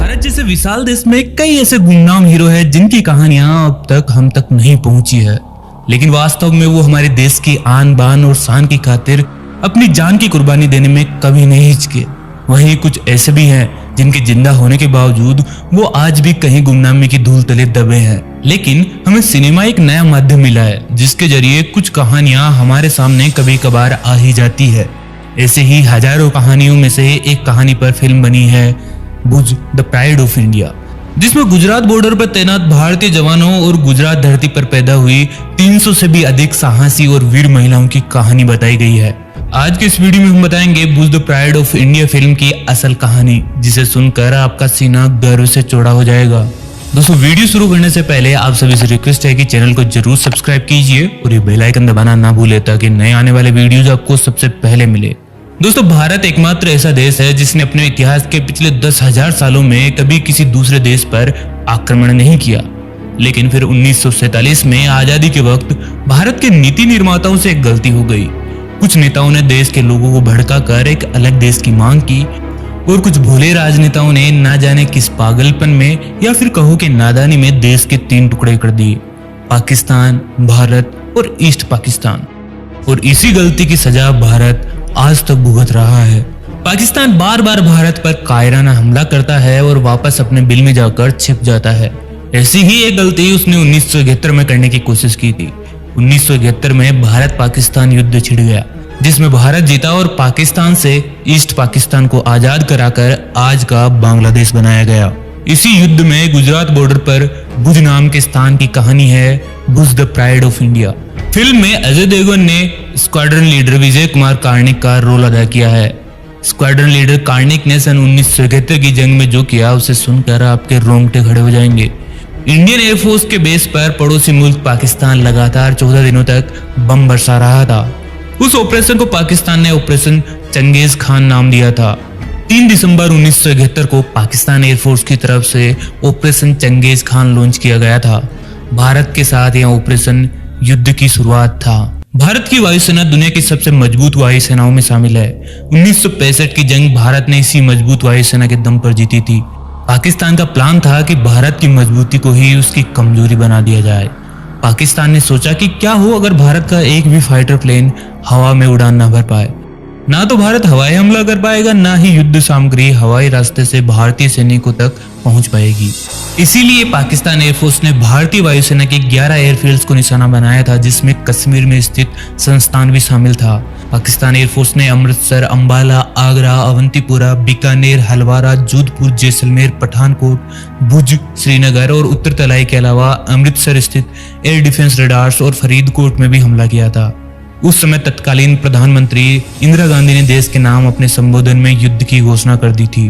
भारत जैसे विशाल देश में कई ऐसे गुमनाम हीरो हैं जिनकी कहानियां अब तक हम तक नहीं पहुंची है, लेकिन वास्तव में वो हमारे देश की आन बान और शान की खातिर अपनी जान की कुर्बानी देने में कभी नहीं हिचके। वहीं कुछ ऐसे भी हैं जिनके जिंदा होने के बावजूद वो आज भी कहीं गुमनामी की धूल तले दबे हैं। लेकिन हमें सिनेमा एक नया माध्यम मिला है जिसके जरिए कुछ कहानियां हमारे सामने कभी कभार आ ही जाती है। ऐसे ही हजारों कहानियों में से एक कहानी पर फिल्म बनी है Bhuj the pride of India, जिसमें गुजरात बॉर्डर पर तैनात भारतीय जवानों और गुजरात धरती पर पैदा हुई 300 से भी अधिक साहसी और वीर महिलाओं की कहानी बताई गई है। आज के इस वीडियो में हम बताएंगे Bhuj the pride of India film की असल कहानी, जिसे सुनकर आपका सीना गर्व से चौड़ा हो जाएगा। दोस्तों, वीडियो शुरू करने से पहले आप सभी से रिक्वेस्ट है कि चैनल को जरूर सब्सक्राइब कीजिए और ये बेल आइकन दबाना ना भूले ताकि नए आने वाले वीडियोज आपको सबसे पहले मिले। दोस्तों, भारत एकमात्र ऐसा देश है जिसने अपने इतिहास के पिछले 10,000 सालों में कभी किसी दूसरे देश पर आक्रमण नहीं किया। लेकिन फिर 1947 में आजादी के वक्त भारत के नीति निर्माताओं से एक गलती हो गई। कुछ नेताओं ने देश के लोगों को भड़काकर एक अलग देश की मांग की और कुछ भोले राजनेताओं ने ना जाने किस पागलपन में या फिर कहो कि नादानी में देश के 3 टुकड़े कर दिए, पाकिस्तान, भारत और ईस्ट पाकिस्तान। और इसी गलती की सजा भारत आज तक भुगत रहा है। पाकिस्तान बार बार भारत पर कायराना हमला करता है और वापस अपने बिल में जाकर छिप जाता है। ऐसी ही एक गलती उसने 1971 में करने की कोशिश की थी। 1971 में भारत पाकिस्तान युद्ध छिड़ गया, जिसमें भारत जीता और पाकिस्तान से ईस्ट पाकिस्तान को आजाद कराकर आज का बांग्लादेश बनाया गया। इसी युद्ध में गुजरात बॉर्डर पर भुज नाम के स्थान की कहानी है Bhuj the pride of India. Film में अजय देवगन ने स्क्वाड्रन लीडर विजय कुमार कार्णिक का रोल अदा किया है। स्क्वाड्रन लीडर कार्णिक ने सन 1971 की जंग में जो किया उसे सुनकर आपके रोंगटे खड़े हो जाएंगे। इंडियन एयरफोर्स के बेस पर पड़ोसी मुल्क पाकिस्तान लगातार 14 दिनों तक बम बरसा रहा था। उस ऑपरेशन को पाकिस्तान ने ऑपरेशन चंगेज खान नाम दिया था। 3 दिसंबर 1971 को पाकिस्तान एयरफोर्स की तरफ से ऑपरेशन चंगेज खान लॉन्च किया गया था। भारत के साथ यह ऑपरेशन युद्ध की शुरुआत था। भारत की वायुसेना दुनिया की सबसे मजबूत वायुसेनाओं में शामिल है। 1965 की जंग भारत ने इसी मजबूत वायुसेना के दम पर जीती थी। पाकिस्तान का प्लान था कि भारत की मजबूती को ही उसकी कमजोरी बना दिया जाए। पाकिस्तान ने सोचा कि क्या हो अगर भारत का एक भी फाइटर प्लेन हवा में उड़ान ना भर पाए। ना तो भारत हवाई हमला कर पाएगा, ना ही युद्ध सामग्री हवाई रास्ते से भारतीय सैनिकों तक पहुंच पाएगी। इसीलिए पाकिस्तान एयरफोर्स ने भारतीय वायुसेना के 11 एयरफील्ड्स को निशाना बनाया था, जिसमें कश्मीर में स्थित संस्थान भी शामिल था। पाकिस्तान एयरफोर्स ने अमृतसर, अंबाला, आगरा, अवंतीपुरा, बीकानेर, हलवारा, जोधपुर, जैसलमेर, पठानकोट, भुज, श्रीनगर और उत्तर तलाई के अलावा अमृतसर स्थित एयर डिफेंस रडार्स और फरीदकोट में भी हमला किया था। उस समय तत्कालीन प्रधानमंत्री इंदिरा गांधी ने देश के नाम अपने संबोधन में युद्ध की घोषणा कर दी थी।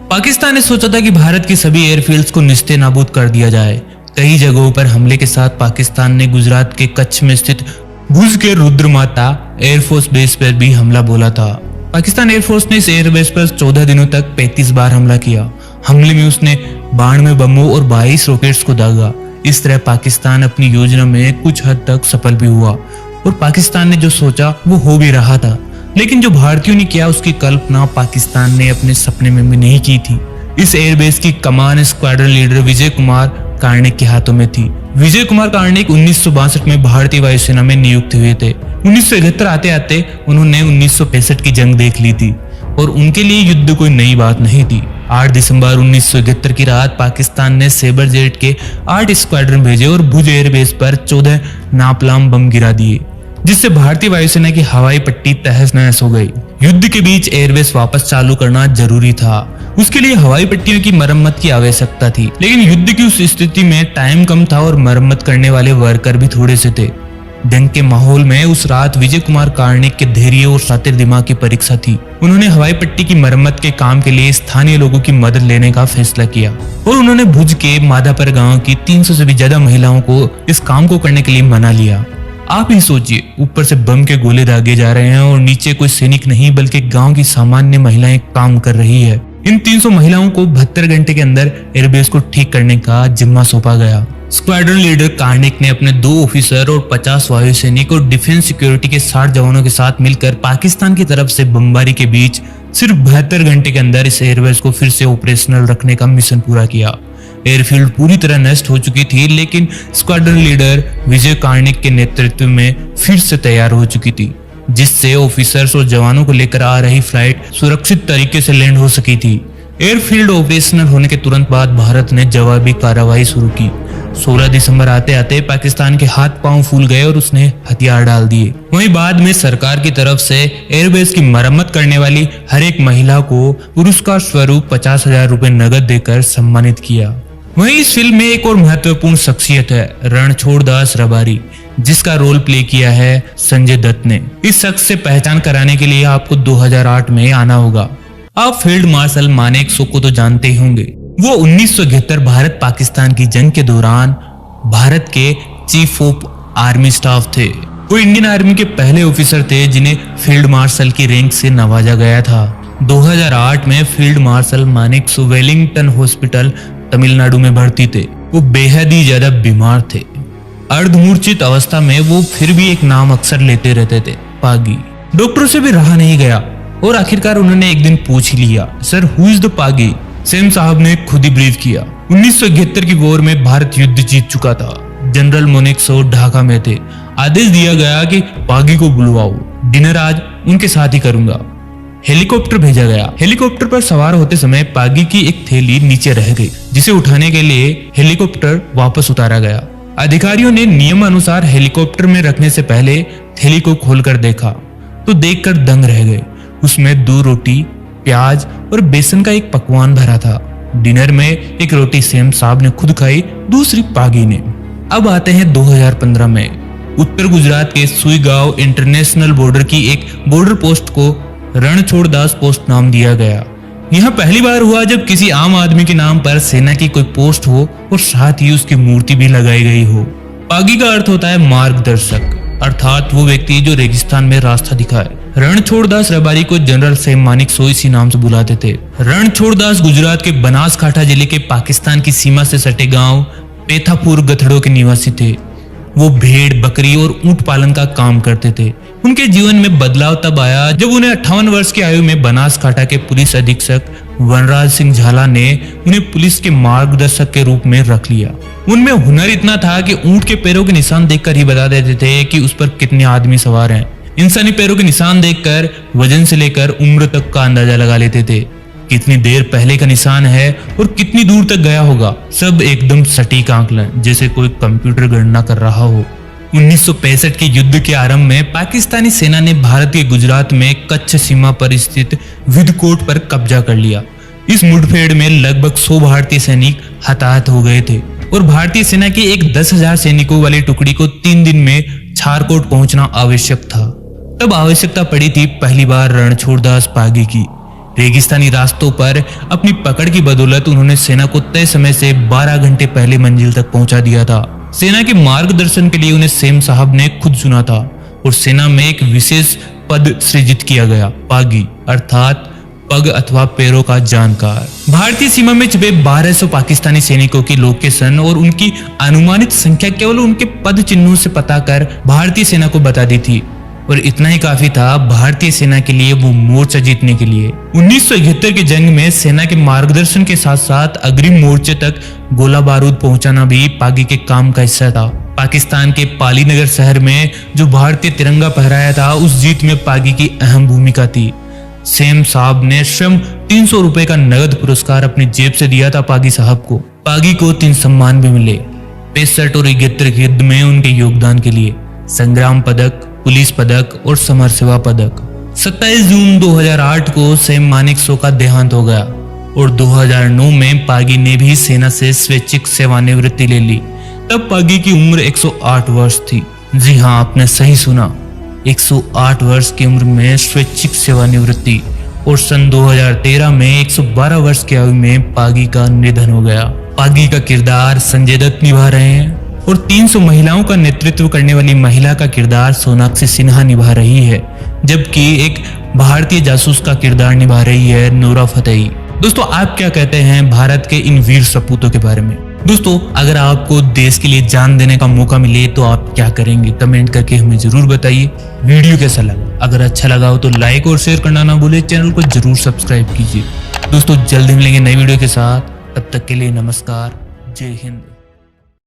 पाकिस्तान ने सोचा था कि भारत की सभी एयरफील्ड्स को निस्ते नाबूद कर दिया जाए। कई जगहों पर हमले के साथ पाकिस्तान ने गुजरात के कच्छ में स्थित भुज के रुद्रमाता एयरफोर्स बेस पर भी हमला बोला था। पाकिस्तान एयरफोर्स ने इस एयरबेस पर 14 दिनों तक 35 बार हमला किया। हमले में उसने 92 बमों और 22 रॉकेट्स को दागा। इस तरह पाकिस्तान अपनी योजना में कुछ हद तक सफल भी हुआ और पाकिस्तान ने जो सोचा वो हो भी रहा था। लेकिन जो भारतीयों ने किया उसकी कल्पना पाकिस्तान ने अपने सपने में भी नहीं की थी। इस एयरबेस की कमान स्क्वाड्रन लीडर विजय कुमार कार्णिक के हाथों में थी। विजय कुमार कार्णिक 1962 में भारतीय वायुसेना में नियुक्त हुए थे। 1971 आते आते उन्होंने 1965 की जंग देख ली थी और उनके लिए युद्ध कोई नई बात नहीं थी। 8 दिसंबर 1971 की रात पाकिस्तान ने सेबर जेट के 8 स्क्वाड्रन भेजे और भुज एयरबेस पर 14 नापलाम बम गिरा दिए, जिससे भारतीय वायुसेना की हवाई पट्टी तहस नहस हो गई। युद्ध के बीच एयरबेस वापस चालू करना जरूरी था। उसके लिए हवाई पट्टियों की मरम्मत की आवश्यकता थी, लेकिन युद्ध की उस स्थिति में टाइम कम था और मरम्मत करने वाले वर्कर भी थोड़े से थे। जंग के माहौल में उस रात विजय कुमार कार्णिक के धैर्य और शातिर दिमाग की परीक्षा थी। उन्होंने हवाई पट्टी की मरम्मत के काम के लिए स्थानीय लोगों की मदद लेने का फैसला किया और उन्होंने भुज के माधापर गांव की 300 से भी ज्यादा महिलाओं को इस काम को करने के लिए मना लिया। आप ही सोचिए, ऊपर से बम के गोले दागे जा रहे हैं और नीचे कोई सैनिक नहीं बल्कि गांव की सामान्य महिलाएं काम कर रही है। इन 300 महिलाओं को 72 घंटे के अंदर एयरबेस को ठीक करने का जिम्मा सौंपा गया। स्क्वाड्रन लीडर कार्णिक ने अपने 2 ऑफिसर और 50 वायु सैनिक और डिफेंस सिक्योरिटी के 60 जवानों के साथ मिलकर पाकिस्तान की तरफ से बमबारी के बीच सिर्फ 72 घंटे के अंदर इस एयरबेस को फिर से ऑपरेशनल रखने का मिशन पूरा किया। एयरफील्ड पूरी तरह नष्ट हो चुकी थी, लेकिन स्क्वाड्रन लीडर विजय कार्णिक के नेतृत्व में फिर से तैयार हो चुकी थी, जिससे ऑफिसर्स और जवानों को लेकर आ रही फ्लाइट सुरक्षित तरीके से लैंड हो सकी थी। एयरफील्ड ऑपरेशनल होने के तुरंत बाद भारत ने जवाबी कार्रवाई शुरू की। 16 दिसंबर आते आते पाकिस्तान के हाथ पांव फूल गए और उसने हथियार डाल दिए। वहीं बाद में सरकार की तरफ से एयरबेस की मरम्मत करने वाली हर एक महिला को पुरस्कार स्वरूप 50,000 रुपए नगद देकर सम्मानित किया। वहीं इस फिल्म में एक और महत्वपूर्ण शख्सियत है रणछोड़ दास रबारी, जिसका रोल प्ले किया है संजय दत्त ने। इस शख्स से पहचान कराने के लिए आपको 2008 में आना होगा। आप फील्ड मार्शल मानेकशॉ को तो जानते ही होंगे। वो 1971 भारत पाकिस्तान की जंग के दौरान भारत के चीफ ऑफ आर्मी स्टाफ थे। वो इंडियन आर्मी के पहले ऑफिसर थे जिन्हें फील्ड मार्शल की रैंक से नवाजा गया था। 2008 में field marshal Manekshaw Wellington hospital Tamil Nadu में भर्ती थे। वो बेहद ही ज्यादा बीमार थे। अर्धमूर्छित अवस्था में वो फिर भी एक नाम अक्सर लेते रहते थे, पागी। डॉक्टरों से भी रहा नहीं गया और आखिरकार उन्होंने एक दिन पूछ ही लिया, sir who is the Pagi? Same साहब ने खुद ही ब्रीफ किया। 1971 की वॉर में भारत युद्ध जीत चुका था। जनरल मानेकशॉ ढाका में थे। आदेश दिया गया कि पागी को बुलवाओ, डिनर आज उनके साथ ही करूंगा। हेलीकॉप्टर भेजा गया। हेलीकॉप्टर पर सवार होते समय पागी की एक थैली नीचे रह गई, जिसे उठाने के लिए हेलीकॉप्टर वापस उतारा गया। अधिकारियों ने नियम अनुसार हेलीकॉप्टर में रखने से पहले थैली को खोलकर देखा तो देखकर दंग रह गए। उसमें 2 रोटी, प्याज और बेसन का एक पकवान भरा था। डिनर में एक रोटी सेम साहब ने खुद खाई, दूसरी पागी ने। अब आते हैं 2015 में। उत्तर गुजरात के सुईगांव इंटरनेशनल बॉर्डर की एक बॉर्डर पोस्ट को रणछोड़ दास पोस्ट नाम दिया गया। यह पहली बार हुआ जब किसी आम आदमी के नाम पर सेना की कोई पोस्ट हो और साथ ही उसकी मूर्ति भी लगाई गई हो। पागी का अर्थ होता है मार्गदर्शक, अर्थात वो व्यक्ति जो रेगिस्तान में रास्ता दिखाए। रणछोड़ दास रबारी को जनरल सेम मानेकशॉ इसी नाम से बुलाते थे। रणछोड़ दास गुजरात के बनासकांठा जिले के पाकिस्तान की सीमा से सटे गांव पेथापुर गथड़ो के निवासी थे। वो भेड़, बकरी और ऊंट पालन का काम करते थे। उनके जीवन में बदलाव तब आया जब उन्हें 58 वर्ष की आयु में बनासकांठा के पुलिस अधीक्षक वनराज सिंह झाला ने उन्हें पुलिस के मार्गदर्शक के रूप में रख लिया। उनमें हुनर इतना था कि ऊंट के पैरों के निशान देखकर ही बता देते थे कि उस पर कितने आदमी सवार हैं। इंसानी पैरों के निशान देखकर वजन से लेकर उम्र तक का अंदाजा लगा लेते थे। कितनी देर पहले का निशान है और कितनी दूर तक गया होगा, सब एकदम सटीक आंकलन, जैसे कोई कंप्यूटर गणना कर रहा हो। 1965 के युद्ध के आरंभ में पाकिस्तानी सेना ने भारत के गुजरात में कच्छ सीमा पर स्थित विदकोट पर कब्जा कर लिया। इस मुठभेड़ में लगभग 100 भारतीय सैनिक हताहत हो गए थे और भारतीय सेना की एक 10,000 सैनिकों वाली टुकड़ी को 3 दिन में छारकोट पहुंचना आवश्यक था। तब आवश्यकता पड़ी थी पहली बार रणछोड़ दास पागी की। रेगिस्तानी रास्तों पर अपनी पकड़ की बदौलत उन्होंने सेना को तय समय से 12 घंटे पहले मंजिल तक पहुंचा दिया था। सेना के मार्गदर्शन के लिए उन्हें सेम साहब ने खुद चुना था और सेना में एक विशेष पद सृजित किया गया, पागी, अर्थात पग अथवा पैरों का जानकार। भारतीय सीमा में छिपे 1200 पाकिस्तानी सैनिकों की लोकेशन और उनकी अनुमानित संख्या केवल उनके पद चिन्हों से पता कर भारतीय सेना को बता दी थी और इतना ही काफी था भारतीय सेना के लिए वो मोर्चा जीतने के लिए। 1971 की जंग में सेना के मार्गदर्शन के साथ साथ अग्रिम मोर्चे तक गोला बारूद पहुंचाना भी पागी के काम का हिस्सा था। पाकिस्तान के पालीनगर शहर में जो भारतीय तिरंगा फहराया था, उस जीत में पागी की अहम भूमिका थी। सेम साहब ने स्वयं 300 रुपए का नगद पुरस्कार अपनी जेब से दिया था पागी साहब को। पागी को 3 सम्मान भी मिले 65 और 71 के युद्ध में उनके योगदान के लिए, संग्राम पदक, पुलिस पदक और समर सेवा पदक। 27 जून 2008 को सेम मानेकशॉ का देहांत हो गया और 2009 में पागी ने भी सेना से स्वैच्छिक सेवानिवृत्ति ले ली। तब पागी की उम्र 108 वर्ष थी। जी हाँ, आपने सही सुना, 108 वर्ष की उम्र में स्वैच्छिक सेवानिवृत्ति। और सन 2013 में 112 वर्ष की आयु में पागी का निधन हो गया। पागी का किरदार संजय दत्त निभा रहे हैं और 300 महिलाओं का नेतृत्व करने वाली महिला का किरदार सोनाक्षी सिन्हा निभा रही है, जबकि एक भारतीय जासूस का किरदार निभा रही है नूरा फतेही। दोस्तों, आप क्या कहते हैं भारत के इन वीर सपूतों के बारे में? दोस्तों, अगर आपको देश के लिए जान देने का मौका मिले तो आप क्या करेंगे? कमेंट करके हमें जरूर बताइए। वीडियो कैसा लगा अगर अच्छा लगा हो तो लाइक और शेयर करना ना भूले, चैनल को जरूर सब्सक्राइब कीजिए। दोस्तों जल्द ही मिलेंगे नई वीडियो के साथ, तब तक के लिए नमस्कार, जय हिंद।